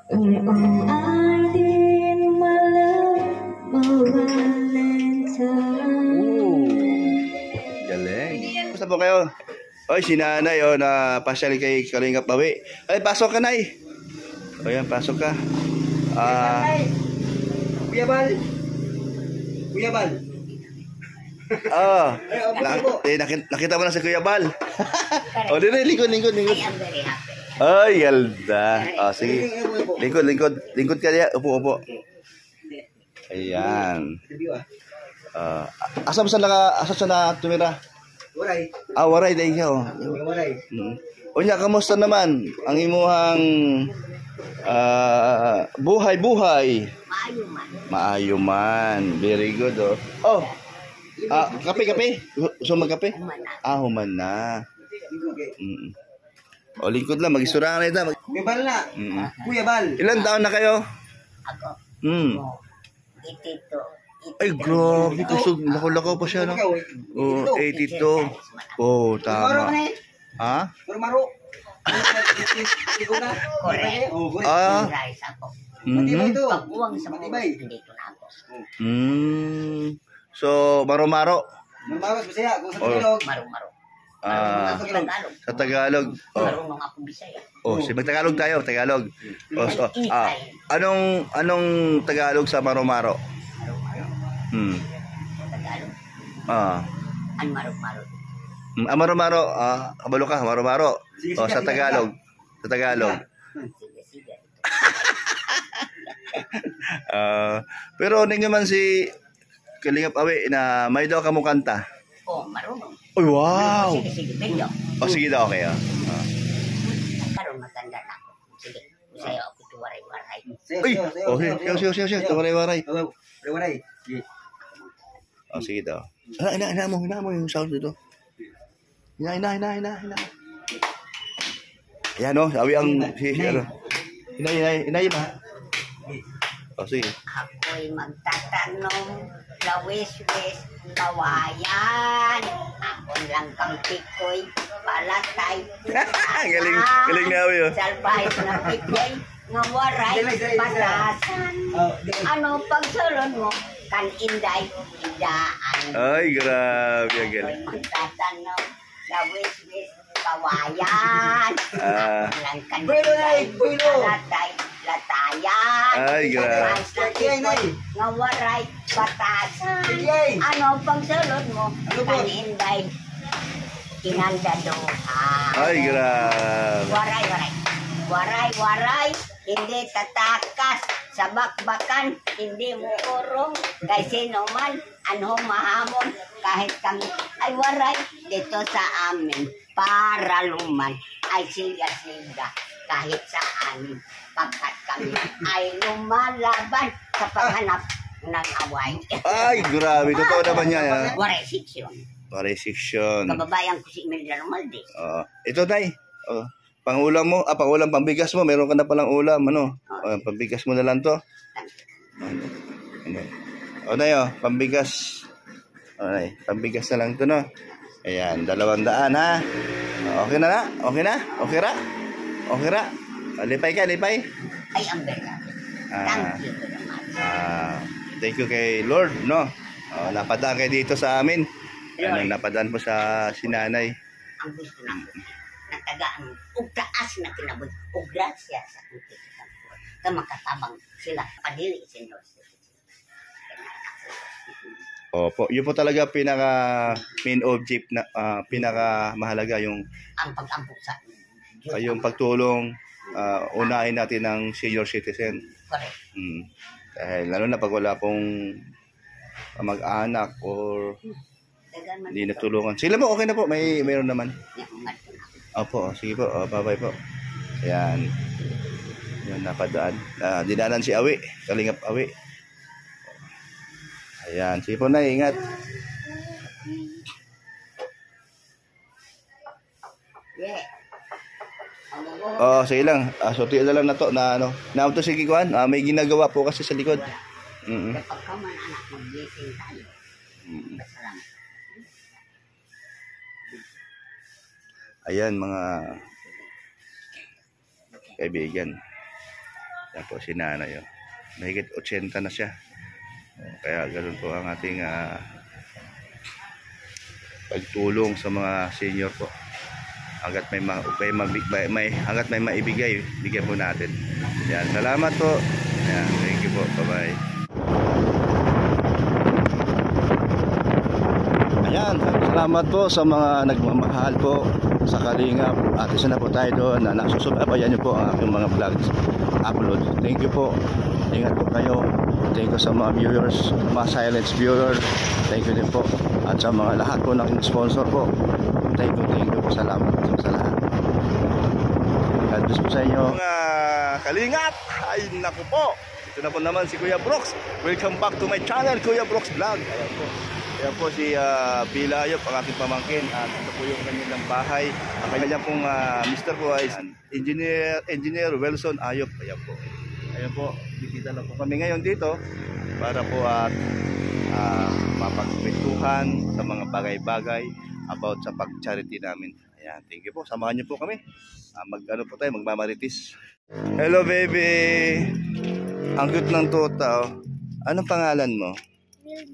I didn't love my Valentine. Galing. Basta po kayo. Oy, si nanay, oh, na pasyal kay Kalingap Bawi. Ay, pasok ka, nay. O yan, pasok ka. Kuya Bal. Kuya Bal. Nakita mo na si Kuya Bal. O, din, lingkod. I am very happy. Ay, galda. Sige. Lingkod ka niya. Upo. Ayan. Asa na tumira? Waray. Waray dahil ka, oh. Waray. Unya, kamusta naman ang imuhang buhay? Maayo man. Very good, oh. Oh, kape. Gusto magkape? Human na. O, lingkod lang. Mag-isura na ito. Kuya Bal na. Kuya Bal. Ilan taon na kayo? Ako. 82. Ay, grabe. Kusog. Lako-lako pa siya, no? 82. Oh, tama. Ha? Maro. Correct. Rice ako. Matibay ito. Pag-uwang sa mga dito na ako. So, maro-maro. Mabawas Bisaya. Kung sa Tagalog. Maro-maro. Sa Tagalog. Marunong ako Bisaya. Si mag-Tagalog tayo, Tagalog. Anong Tagalog sa maro-maro? Tagalog. Ang maro-maro. Maro-maro, kabalo ka, maro-maro. Sa Tagalog. Sa Tagalog. Sige. Pero ano naman si Kalingap Awi na may daw ka mo kanta? Marunong. Uy, wow! Sige, medyo. Sige daw, okay. Karoon matanda na ako. Sige, sa'yo ako tuwaray-waray. Siya. Waray-waray. Waray. Sige daw. Ina mo yung sound dito. Ina. Ayan, no? Awi ang Ina ba? Sige. Ako'y magtatanong sa wis-wis kawayan. Ako lang kang pikoy, palatay. Galing na awi, oh. Salbahis na pikoy, nga waray, patasan. Ano pagsulon mo, kan inday, idaan. Ay, grabe. Ako'y magtatanong sa wis-wis kawayan. Ako lang kang pikoy, palatay. Latayan. Ay, grabe. Nga waray, batasan. Ano pang sulod mo? Kaninday, kinandaduhan. Ay, grabe. Waray, hindi tatakas. Sa bakbakan, hindi mo urong. Kay sino man, anong mahamon. Kahit kami, ay waray, dito sa amin. Para luman, ay siga-siga. Kahit saan, pagkat kami ay lumalaban sa paghanap ng away. Ay, grabe. Totoo naman yan, ha? Waray section. Kababayan ko si Imelda Romalde. Ito, tay. Pangulam mo, pambigas mo. Meron ka na palang ulam, ano? Pambigas mo na lang to. Tay, pambigas. Pambigas na lang to, no? Ayan, 200, ha? Okay na? Okay ra? Lipay. Ay, ang bela. Thank you very much. Thank you kay Lord, no? Napadaan kayo dito sa amin. Napadaan po sa sinanay. Ang gusto na natagaan ug taas na kinabuhi ug grasya sa kutikan ka makatabang sila padili senior citizen. Opo, yun po talaga pinaka main object na pinaka mahalaga yung ang pag-ampok sa yung pagtulong, unahin natin ng senior citizen. Correct. Dahil lalo na pag wala pong mag-anak or hindi natulungan. Sila po, okay na po. Mayroon naman. Opo, sige po. Bye-bye po. Ayan. Yan, napadaan. Dinaanan si Awi. Kalingap Awi. Ayan. Sige po na, ingat. Sige lang. Sorti na lang na to na ano. Na to sige kuan. May ginagawa po kasi sa likod. Pagkaman anak mag-gising tayo. Ayan mga kaibigan. Yan po si nanay. Oh. Mahigit 80 na siya. Kaya ganun po ang ating pagtulong sa mga senior po. Hanggat hanggat may maibigay, bigyan po natin. Yan, salamat po. Yan, thank you po. Bye-bye. Ayan, salamat po sa mga nagmamahal po sa Kalingap. At isa na po tayo doon na nasusubayan niyo po ang aking mga vlogs upload. Thank you po. Ingat po kayo. Thank you sa mga viewers, mga silent viewers. Thank you din po. At sa mga lahat po ng sponsor po. Thank you po. Salamat po sa lahat. God bless po sa inyo. Mga Kalingap, ay naku po. Ito na po naman si Kuya Brooks. Welcome back to my channel, Kuya Brooks Vlog. Ayan po. Ayan po si Bila Ayop, ang aking pamangkin. At ito po yung kanilang bahay. Ang kanyang pong Mr. po ay Engineer Wilson Ayop. Ayan po. Ayan po, bibisita lang po kami ngayon dito para po at mapagkwentuhan sa mga bagay-bagay about sa pag-charity namin. Ayan, thank you po. Samahan niyo po kami. Magmamaritis. Hello baby. Ang cute ng tuta. Oh. Anong pangalan mo? Will.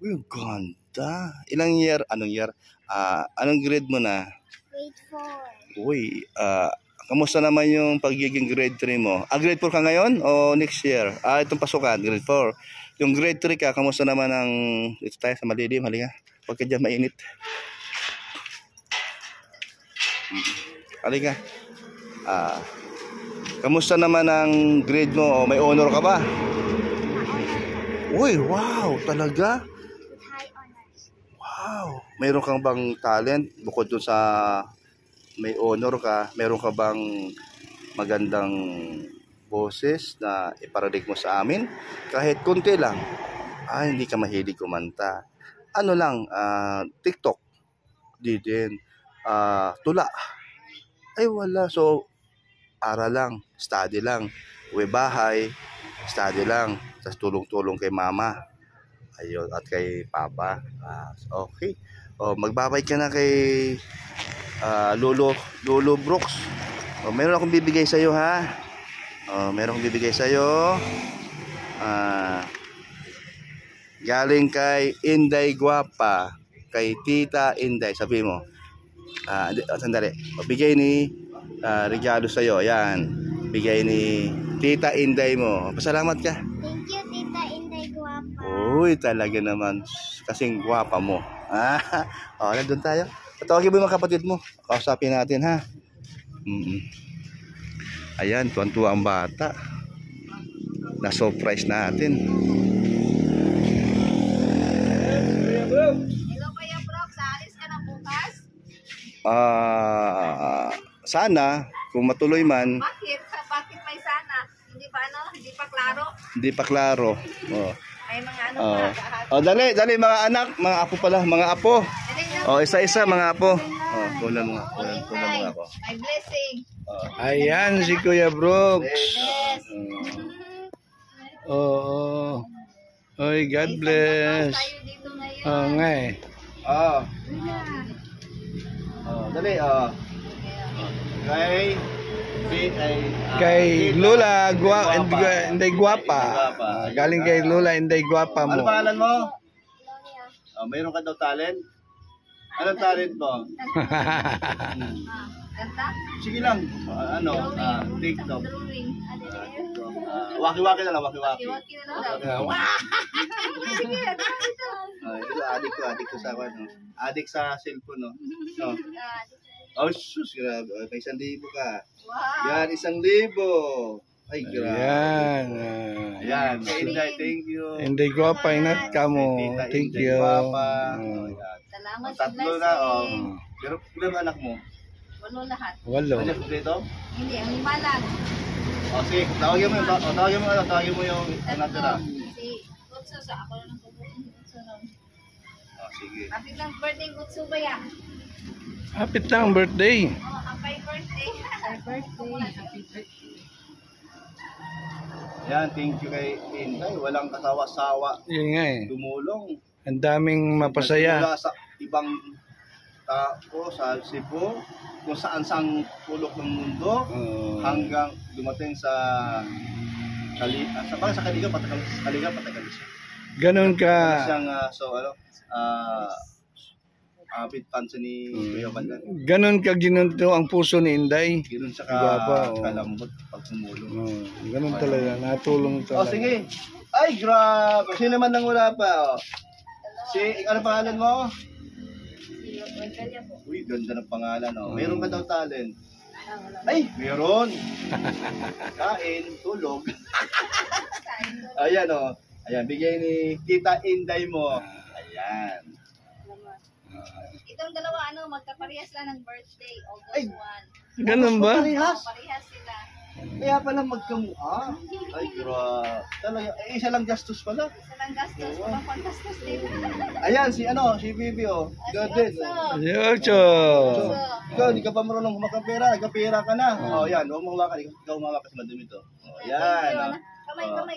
Uy, ganda. Ilang year? Anong year? Anong grade mo na? Grade 4. Uy, kamusta naman yung pagiging grade 3 mo? Grade 4 ka ngayon o next year? Itong pasukan, grade 4. Yung grade 3 ka, kamusta naman ang... Ito tayo sa malilim, halika. Huwag ka dyan mainit. Halika. Kamusta naman ang grade mo? May honor ka ba? Uy, wow, talaga? High honors. Wow. Mayroon kang bang talent bukod dun sa may honor ka? Meron ka bang magandang boses na iparadig mo sa amin? Kahit kunti lang. Hindi ka mahilig kumanta. Ano lang, TikTok. Di din. Tula. Ay wala. So, aral lang. Study lang. Uwi bahay. Study lang. Tapos tulong-tulong kay mama. Ayun. At kay papa. Okay. Magbabay ka na kay Lolo Brooks. Meron akong bibigay sa iyo ha. Meron akong bibigay sa iyo. Galing kay Inday Guapa, kay Tita Inday. Sabi mo. Sandali. Bigay ni regalo sa iyo. Yan. Bigay ni Tita Inday mo. Pasalamat ka. Thank you, Tita Inday Guapa. Uy, talaga naman. Kasing guwapa mo. Nandun tayo. Tawagin mo yung mga kapatid mo. Kausapin natin ha. Ayan, tuwan-tuwa ang bata. Na-surprise natin. Hello, Kuya Brooks. Aalis ka na bukas? Sana, kung matuloy man. Bakit? Bakit may sana? Hindi pa klaro? Hindi pa klaro. May mga Dali, mga anak, mga apo pala, mga apo. Isa-isa mga apo. Kulang mga apo. My blessing. Ayan si Kuya Brooks. Yes. Oy, God bless. Tayo dito ngayon. Nga eh. Dali, Kay Lola Inday Guapa. Galing kay Lola Inday Guapa mo. Ano pangalan mo? Mayroon ka daw talent? Anong talent mo? Ganda? Sige lang. TikTok. Drawing. Waki-waki na lang, waki-waki. Iwaki na lang. Sige, Adik ko sa adik sa cellphone, no? Oh, sus, grabe. May 1,000 ka. Wow. Yan, 1,000. Ay, grabe. Ayan. Ayan, Inday, thank you. Inday Guapa, ingat ka mo. Tita Thank Inday you. Guapa. Salamat sa Tatlo na, blessing. Pero ilang anak mo? Walo lahat. Walo. Ano dito? Hindi, ang lima lang. Sige, tawagin mo yung natira. Si Utso sa ako lang ng Utso lang. Sige. Happy lang birthday, Utso ba yan? Hapit na ang birthday. Happy birthday. Happy birthday. Yan, thank you kay Inday. Walang kasawa-sawa. Yun nga eh. Tumulong. Ang daming mapasaya. Mula sa ibang tao sa Cebu, kung saan-sang pulok ng mundo, hanggang dumating sa Kaliga, patagal siya. Ganon ka, Siyang, bit fans ni Kuya Bal. ganon ka ginunto ang puso ni Inday. Ganoon siya Gwapa, oh. kalambot pag tumulong. Ganon talaga, natulong Oh, talaga. sige. Ay, grabe. Sino naman nang wala pa? Oh. Ano pangalan mo? Uy, ganda ng pangalan. Oh. Meron ka daw talent. Ay, meron. Kain, tulog. Ayan, oh. Ayan, bigay ni Tita Inday mo. Ayan. Itong dalawa, magkaparehas lang ng birthday, Ay! August 1. Ganon ba? Parehas. Parehas sila. Kaya pala magkamukha. Ay, grabe. Talaga, isa lang gastos pala. Isa lang gastos, walang panggastos din. Ayan, si Bibi, oh. God din. Si Ocho. So, ikaw, hindi ka pa marunong humakapera. Nagkapera ka na. Oh, yan. Huwag mo humakan. Ikaw humakan kasi madumi to. Oh, yan. Oh. Kamay. Kamay.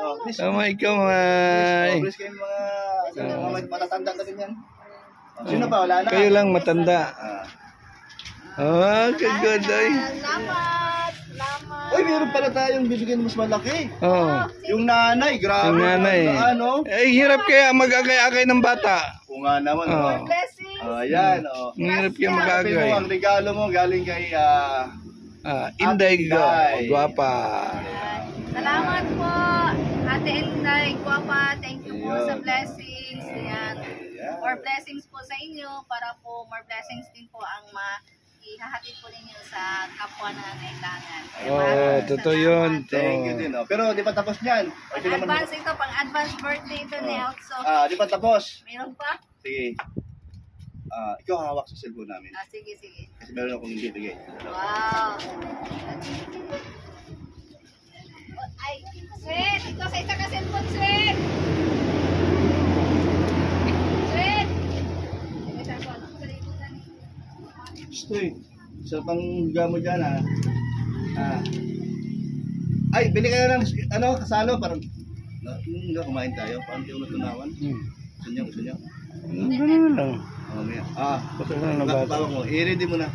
Oh, please. Kamay. Oh, please kayo mga matatanda na rin yan. Oh, sino pa? Wala na. Kayo lang matanda. Good day. Salamat! Uy, meron pala tayong bibigyan mas malaki. Oh. Yung nanay, grabe. Yung nanay. Ano? Eh, hirap kaya mag-agay-agay ng bata. Kung nga naman. Oh. Oh. Blessings! Oh, yan. Oh. Ang hirap kaya Sabi mo, mag-agay. ang regalo mo galing kay Inday Inday. Guwapa. Salamat po, Ate Inday, Guwapa. Thank you po Ayun. sa blessings. Ayan. Ayan. More blessings po sa inyo para po more blessings din po ang ihahatid po ninyo sa kapwa na nangangailangan. Totoo yun. Thank you din. Oh. Pero di pa tapos niyan. Ay, sino man- Advance ito, pang advance birthday ito ni Elso. di pa tapos. Meron pa? Sige. Ikaw hawak sa cellphone namin. Sige. Kasi meron akong hindi bigay. Wow! Ay, Sweet! Ito sa isa ka cellphone, Sweet! Sweet! May cellphone. Sa liputan. Stoy. Isa pang higa mo dyan, Ay, bili kayo ng kasalo. Parang, kumain tayo. Parang di ako natunawan. Gusto niyo? Ganun lang. Mamaya. Gusto ko na ng bata. Bawang mo. I-ready mo na.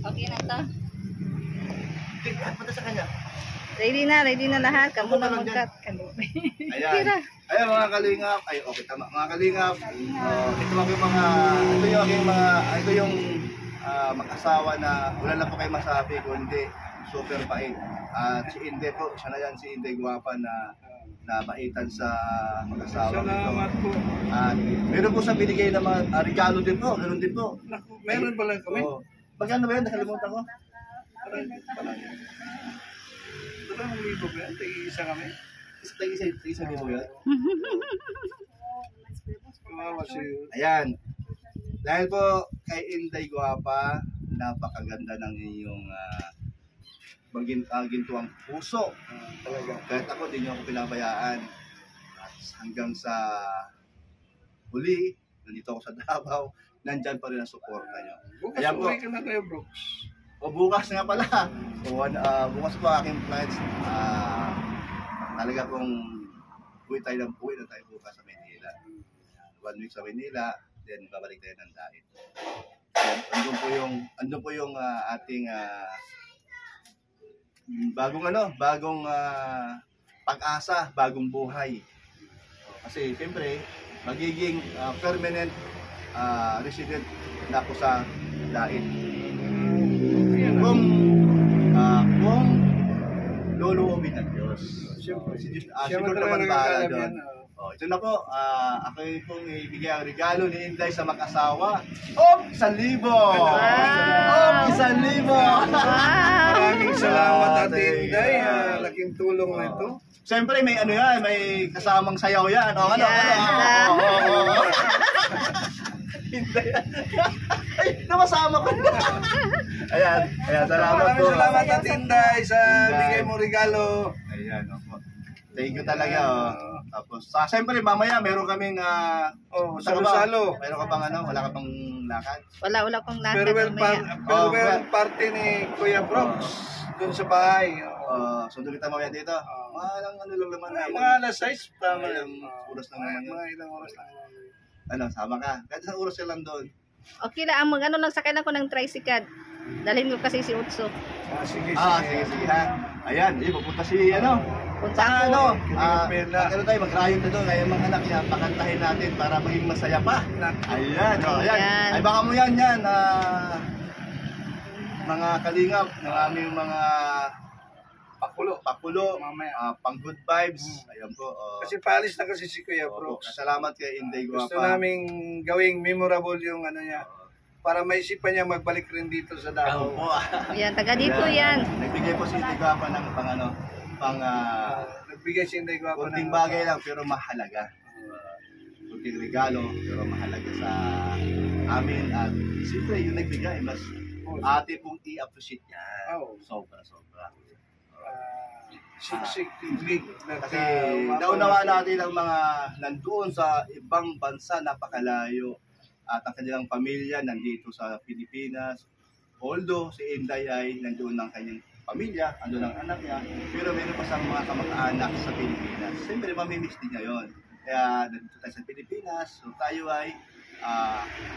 Okay na to. Punta sa kanya. Ready na lahat. Kamu na Ano ba mag-cut. Ayan. Ayan mga kalingap. Ay, okay tama. Mga kalingap. Ito yung mag-asawa na wala na po kayo masabi kundi super bait. At si Inday po, siya na yan, si Inday Guwapa na baitan sa mag-asawa nito. po. At meron po sa binigay na mga regalo din po, ganoon din po. Meron pala kami. Oo. Magkano ba yun? Nakalimutan ko. Dalawang libo ba yan? Isa kami. Isa din po yan. Kawawa si... Ayan. Dahil po kay Inday Guwapa, napakaganda ng iyong gintuang puso. Talaga. Kahit ako, di niyo ako pinabayaan. At hanggang sa huli, nandito ako sa Davao, nandyan pa rin ang suporta niyo. Bukas Ayan po. uwi ka na kayo, Brooks. O bukas nga pala. Bukas po aking flights. Talaga pong uwi na tayo bukas sa Manila. 1 week sa Manila, then babalik tayo ng Dait. Andun po yung ating bagong pag-asa, bagong buhay. Kasi siyempre, magiging permanent resident na ako sa Dait. Kung luluubin ng Diyos. Siyempre. Siguro naman bahala doon. Ito na po, ako yung pong ibigay ang regalo ni Inday sa mag-asawa. 1,000! 1,000! Maraming salamat, Ate Thank Inday. you. Laking tulong na ito. Siyempre may may kasamang sayaw yan. Inday. Ay, namasama ko na. Ayan, salamat po. Maraming salamat, Ate Inday, sa bigay mo regalo. Ayan, opo. Thank you talaga. Tapos, siyempre mamaya meron kaming salo-salo. Meron ka bang wala ka bang lakad? Wala kong nasa. Farewell party ni Kuya Brooks doon sa bahay. Sundo kita mamaya dito. Walang lang naman. Mga alas 6, tama lang. Oras lang naman. Mga ilang oras lang. sama ka. Kahit isang oras ka lang doon. Okay lang, ano lang sakay ako ng tricycle. Dalhin ko kasi si Utso. Sige. Sige ha. Ayan, pupunta si Punta Saka ako. tayo, mag-rayon na doon. Ngayon mga anak niya, pakantahin natin para maging masaya pa. Ayan, Ayan. Ay baka mo yan, mga kalingap ng aming mga pakulo, pang good vibes. Ayan po. Kasi paalis na kasi si Kuya Bro. Brooks. Salamat kay Inday Guapa. Gusto naming gawing memorable yung niya. Para maisipan niya magbalik rin dito sa Davao. Po. Yan, taga dito yan. Nagbigay po si Inday Guapa ng Nagbigay si Inday Guapa kunting bagay lang pero mahalaga. Kunting regalo pero mahalaga sa amin at siyempre yung nagbigay mas ate pong i-appreciate niya. Sobra. Siksik, tiglig. Kasi naunawa natin ang mga nandoon sa ibang bansa, napakalayo. At ang kanilang pamilya nandito sa Pilipinas. Although si Inday ay nandoon ng kanyang pamilya, andun ang anak niya, pero meron pa siyang mga kamag-anak sa Pilipinas. Siyempre, mamimiss din niya yun. Kaya nandito tayo sa Pilipinas, so tayo ay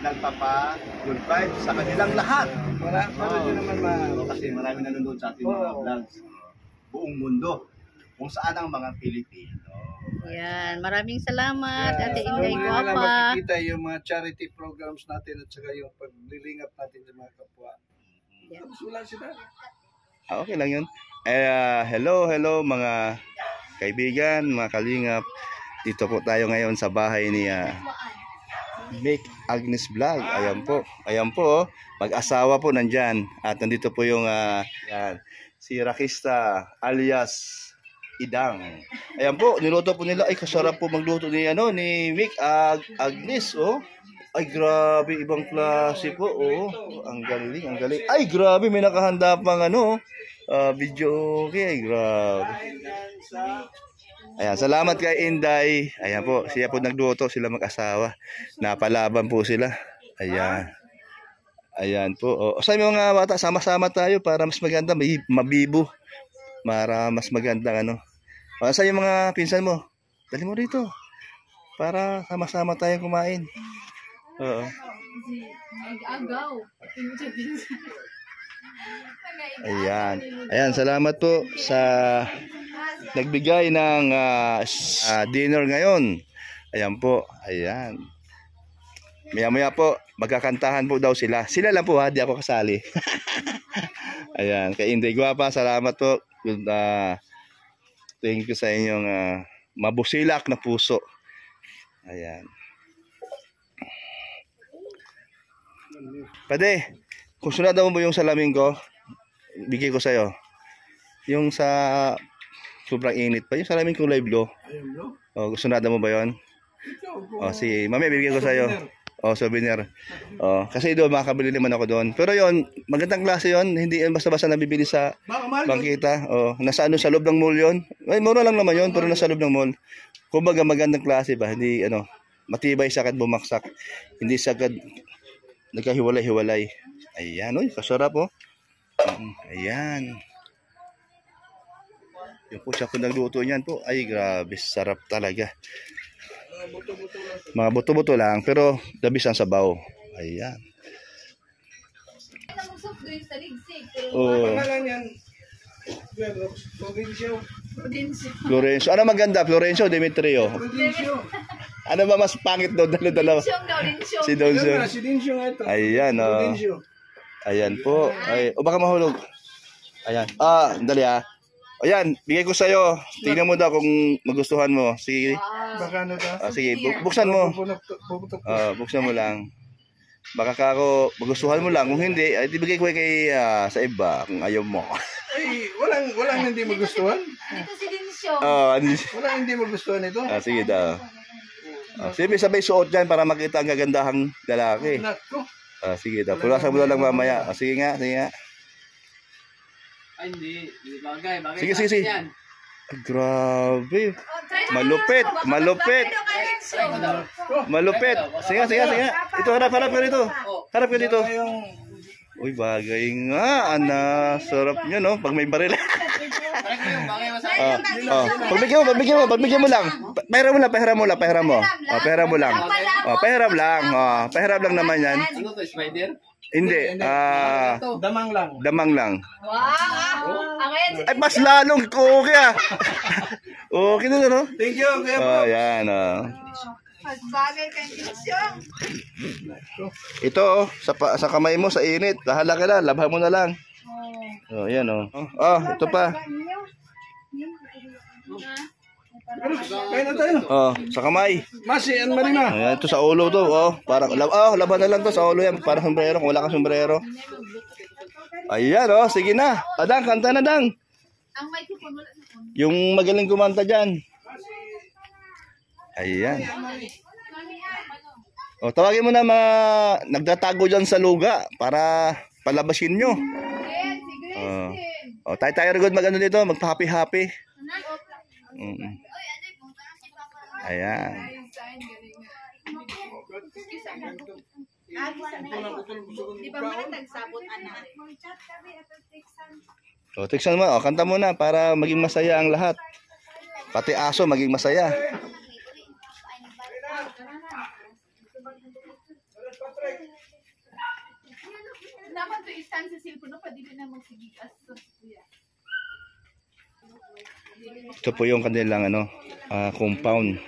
nagpapa-good vibes sa kanilang lahat. Para din naman Kasi marami nanonood sa ating mga vlogs. Buong mundo, kung saan ang mga Pilipino. Yan, maraming salamat, Ate So, Inday ngayon na lang Guapa. makikita yung mga charity programs natin at saka yung paglilingap natin sa mga kapwa. Wala sila. Okay lang yun. Hello mga kaibigan, mga kalingap. Dito po tayo ngayon sa bahay ni Mick Agnes Vlog. Ayan po, mag-asawa po nandyan. At nandito po yung si Rakista alias Idang. Ayan po, niluto po nila. Ay, kasarap po magluto ni Mick Agnes, Ay, grabe, ibang klase po, Ang galing. Ay, grabe, may nakahanda pang video okay. Ay, grabe. Ayan, salamat kay Inday. Ayan po, siya po nagluto, sila mag-asawa. Napalaban po sila. Ayan po. Sa mga bata, sama-sama tayo para mas maganda, mabibo. Para mas maganda sa yung mga pinsan mo, dali mo rito. Para sama-sama tayong kumain. Oo. Ayan, salamat po sa nagbigay ng dinner ngayon. Ayan po, Maya-maya po, magkakantahan po daw sila. Sila lang po di ako kasali. Ayan, kay Inday Guapa, salamat po. Thank you sa inyong mabusilak na puso. Ayan. Pwede, kung sunod mo yung salamin ko, bigay ko sa'yo. Yung sa sobrang init pa, yung salamin kulay blue. Gusto nada mo ba yun? Sige, mamaya bibigyan ko sa'yo. Souvenir. Kasi doon makakabili naman ako doon. Pero yon, magandang klase yon, hindi basta-basta nabibili sa bangkita. Nasa sa loob ng mall yon. Ay, mura lang naman yon, pero nasa loob ng mall. Kumbaga magandang klase ba, hindi matibay sakad bumaksak. Hindi sagad nagkahiwalay-hiwalay. Ayan, kasarap Ayan. Yung po siya kung nagluto niyan po, ay grabe, sarap talaga. Mga buto-buto lang, pero dabis ang sabaw. Ayan. Pangalan yan. Florencio. Ano maganda? Florencio o Demetrio? Ano ba mas pangit doon? Dalawa. Si Doncio. Si Dincio nga ito. Ayan, Ayan po. Baka mahulog. Ayan. Dali Ayan, bigay ko sa'yo. Tingnan mo daw kung magustuhan mo. Sige. Baka Sige, buksan mo. Buksan mo lang. Baka ako magustuhan mo lang. Kung hindi, ay ibigay ko kay sa iba kung ayaw mo. Ay, walang hindi magustuhan. Dito si Dinsyo. Walang hindi magustuhan ito. Sige daw. Sige, sabay suot dyan para makita ang gagandahang lalaki. Nako. Sige daw. Pulasan mo na lang mamaya. Sige nga. Ay, hindi bagay. Sige. Ay, grabe. Malupit. Sige. Ito, harap ka dito. Harap ka dito. Uy, bagay nga. Sarap nyo, no? Pag may baril. Pagbigyan mo lang. Pahiram mo lang. Oh, pahiram lang. Oh, pahiram lang naman yan. Ano to, spider? Hindi. Damang lang. Damang lang. Wow! Ang ngayon, Ay, mas lalong okay ah. Okay na, no? Thank you, Kuya Oh, yan. bagay kay Vision. Ito, sa kamay mo, sa init. Bahala ka na. Labhan mo na lang. Oh, yan, oh. Oh, ito pa. Kaya na tayo. Oh, sa kamay. Masi, Ann Marina. Ayan, ito sa ulo to. Oh, parang laban na lang to sa ulo yan. Parang sombrero kung wala kang sombrero. Ayan, oh, sige na. Adang, kanta na, Dang. Ang microphone wala na. Yung magaling kumanta dyan. Ayan. O, tawagin mo na mga nagtatago dyan sa luga para palabasin nyo. O, tayo rin mag-ano dito, magpa-happy-happy. Ayan. Di ba man nagsabot anak? O, tiksan mo. O, kanta mo na para maging masaya ang lahat. Pati aso maging masaya. Naman to isang sa cellphone no, pwede na magsigigas. Ito po yung kanilang compound.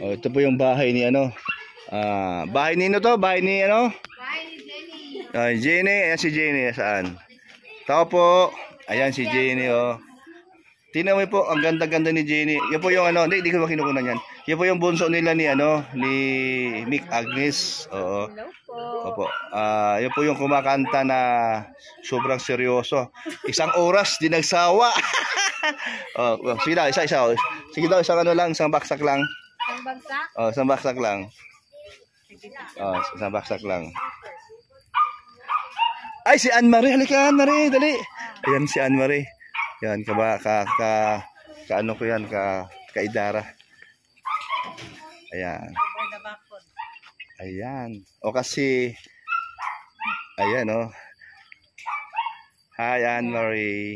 O, ito po yung bahay ni bahay ni bahay ni Bye ni Jenny. Jenny, ayan si Jenny, saan? Tao po, ayan si Jenny, oh. Tingnan mo po, ang ganda-ganda ni Jenny. Yan po yung hindi ko makinukunan yan. Yan po yung bunso nila ni ni Nick Agnes. Oo. Opo. Yan po yung kumakanta na sobrang seryoso. Isang oras di nagsawa. Oh, sige daw, isa. Sige daw, isang isang baksak lang. Ang bagsak? Oh, isang baksak lang. Oh, isang baksak lang. Ay, si Ann Marie. Halika, Ann Marie. Dali. Ayan si Ann Marie. Yan, ano ko yan, kaidara. Ayan. Ayan. O kasi, ayan o. Hi, Ann Marie.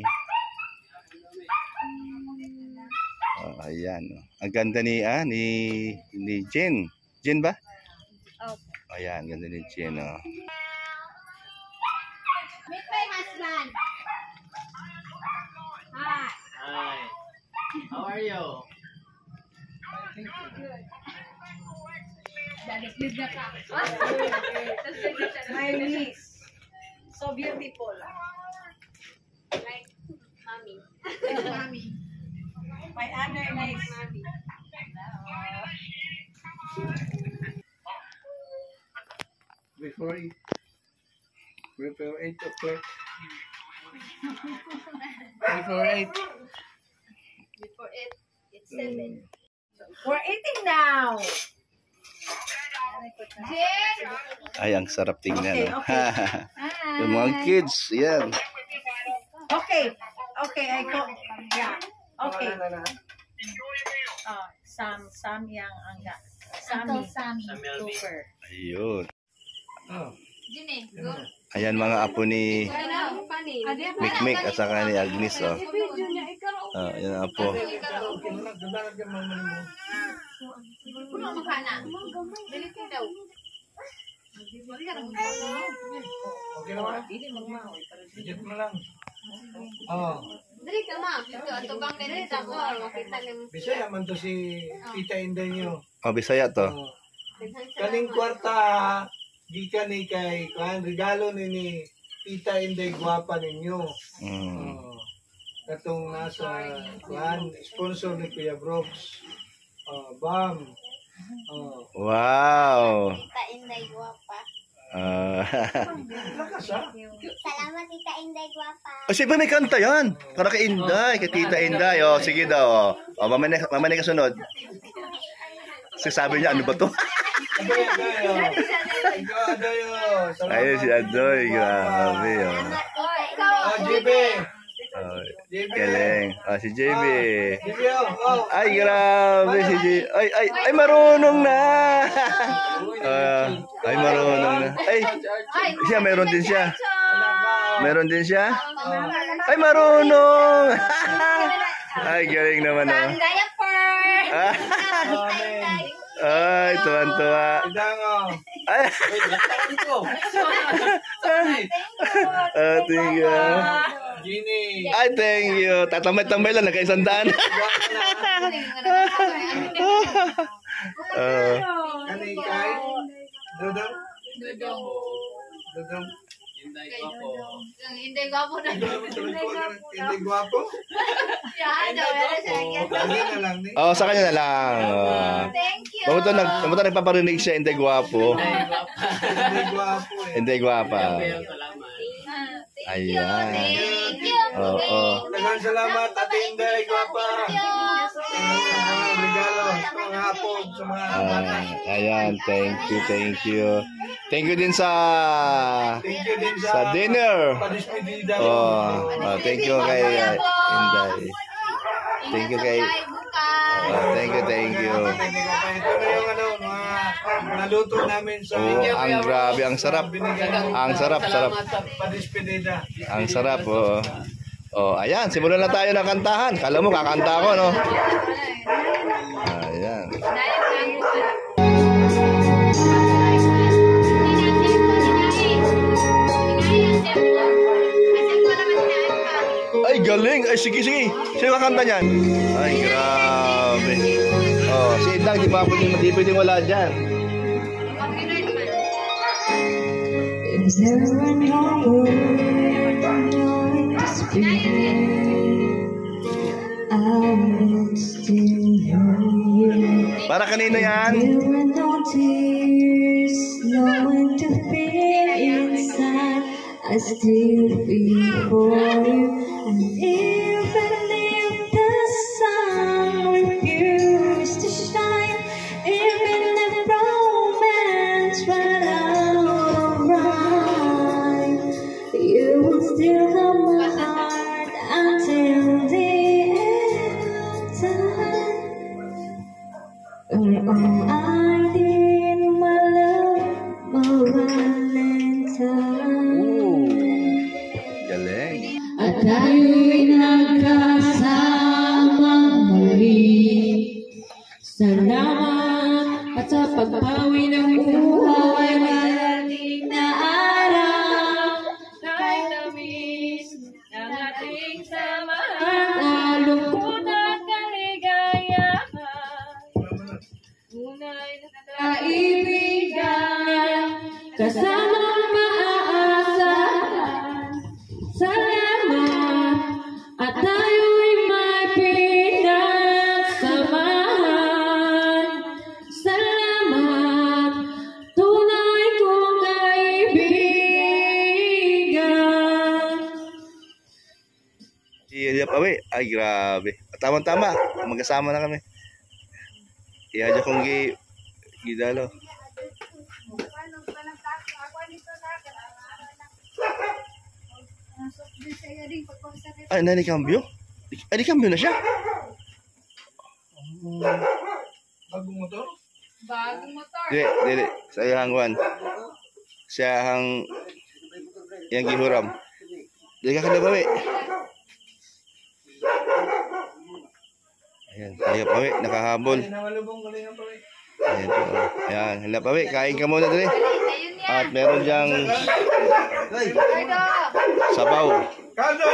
Oh, ayan. Ang ganda ni Jen. Jen ba? Ayan, ganda ni Jen, o. Meet my husband. Hi. Hi. How are you? Dalit na ka. My niece. So beautiful. Like, mommy. Mommy. My other niece. Before 8 o'clock. Before 8. Before it's 7. We're eating now. Jen! Ay, ang sarap tingnan. Okay, no? okay. Yung mga kids, yan. Okay. Okay, I go. Yeah. Okay. Sam yang angga. Uncle Sammy. Super. Ayun. Jenny, go. Ayan mga apo ni Ano? Funny. Mikmik at saka ni Agnes. Oh. Yan ang apo. Puno makana. Dili daw. Okay naman? Bigyan mo lang. Oo. Dili ka ma. Ito ato bang kanita ko makita nim. Bisaya man to si Tita Inday niyo. Oh, Bisaya to. Kaning kwarta, di ka ni kay regalo ni Tita Inday gwapa ninyo. Mm. Katong nasa sponsor ni Kuya Brooks. Bam. Wow. Tita Inday Guapa. Lakas ha? Salamat, Tita Inday Guapa. Oh, si ba may kanta yan? Para kay Inday, kay Tita Inday. Oh, sige daw. Oh, mamaya kasunod. Sabi niya, ano ba to? Ayun si Adoy, grabe. Oh. JB. Galing. Si JB. JB, Ay, grabe si JB. Ay, marunong na. Ay, marunong na. Ay, siya, meron din siya. Meron din siya? Ay, marunong. Ay, galing naman. Oh. Diaper. Ay, tuwan-tuwa. Idango. Ay, thank you. Ginny. Ay, thank you. Tatambay-tambay lang, nagkaisandaan. Kanikay. Dudong. Dudong. Inday ko po. Hindi gwapo na. Hindi gwapo. Yan, wala siya. Hindi na lang ni. Oh, sa kanya na lang. Thank you. Pamunta nagpaparinig siya, hindi gwapo. Hindi gwapo eh. Hindi gwapa. Salamat. Thank you. Ayan. Thank you. Oo. Daghang salamat Ate Inday gwapa. Regalo sa mga hapon, sa mga bata. Ayan, thank you, thank you. Thank you din sa Thank you din sa dinner. Padispedida. Thank you kay Inday. Thank you kay thank you, thank you. Ito na yung ano, mga naluto namin sa Ang grabe, ang sarap. Ang sarap. Padispedida. Ang sarap, oh. Oh, ayan, simulan na tayo ng kantahan. Kala mo kakanta ko, no? Ayan. Ay, galing. Ay, sige. Sino kakanta niyan? Ay, grabe. Oh, si Indang, di pwedeng wala dyan. Is there no word to speak? I would still hear you. Para kanino yan? There were no tears, no one to feel inside. I still feel for you. And even if the sun refused to shine, even if romance ran out of rhyme, you will still have my heart until the end of time. You're all I need, my love, my Valentine. Galing. At tayo'y nagkasama muli. Salamat at sa pagpawi ng buhay malalim na araw. Kahit tamis ng ating samahan, lungkot at kaligayahan. Tunay na kaibigan, kasama ang maaasahan. Salamat at tayo'y may pinagsamahan. Salamat, tunay kong kaibigan. Iyadya pa, we. Ay, grabe. Tama-tama. Magkasama na kami. Iyadya kong gidalo. Ay, nanikambyo? Ay, nikambyo na siya? Bagong motor? Bagong motor. Dili. Sa iyang kuwan. Siya hang yang gihuram. Dili ka kada pa, we. Ayan, tayo pa, we. Nakahabol. Ay, namalubong galing ang pawin. Ayan po. Ayan, hala pa, we. Kain ka muna dali. Ayun yan. At meron diyang Hey! sabaw. Kado!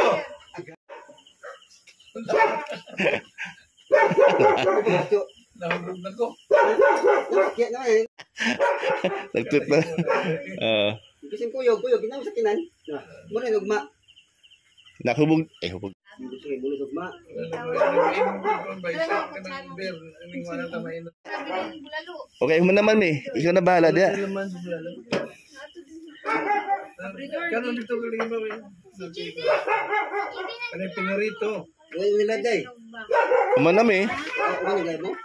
Nahulog na ko. Kaya na eh. Nagtut na. Kisim kuyog, ginamit sa kinan. Muna yung ugma. Nakubog. Hubog. Gusto kayo muna yung ugma. Okay mo naman, me. Ikaw na bahala diya. Kano dito galing ba? Ano yung pinarito? Huwag nila day. Kuman na, me. Ano yung gaya mo?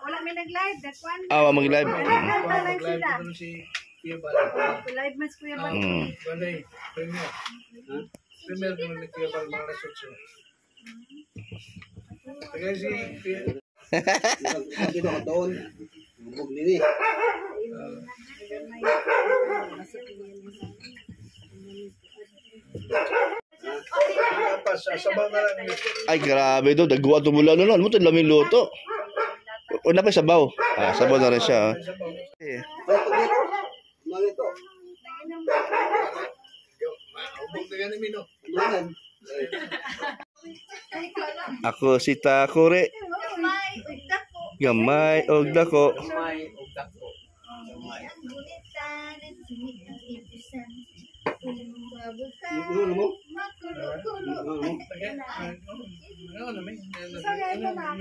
Wala may nag-live, that one. Mag-live. Live sila. Ano si Kuya Bala? Live mas kuya ba? Balay, premier. Premier naman ni Kuya Bala mga nasutso. Tagay si Kuya. Dito ka doon. Huwag nini. Tapos, sabaw na lang. Ay, grabe do. Dagwa ito mula nun. Ano mo ito? Laming luto. una pa sabaw. Sabaw na rin siya. Eh. Ay, ito dito. Mga ito. Maubog na ganun, Mino. Yan. Ako si Takore. Gamay og dako. May ugdak ko. Ano mo? Ano naman? Ano naman?